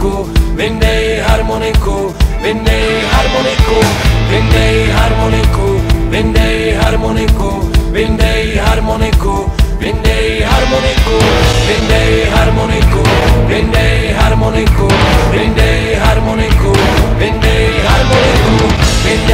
harmoniku, vyndej harmoniku, vyndej harmoniku, vyndej harmoniku, vyndej harmoniku, vyndej harmoniku, vyndej harmoniku, vyndej harmoniku, vyndej harmoniku, vyndej harmoniku, vyndej harmoniku, vyndej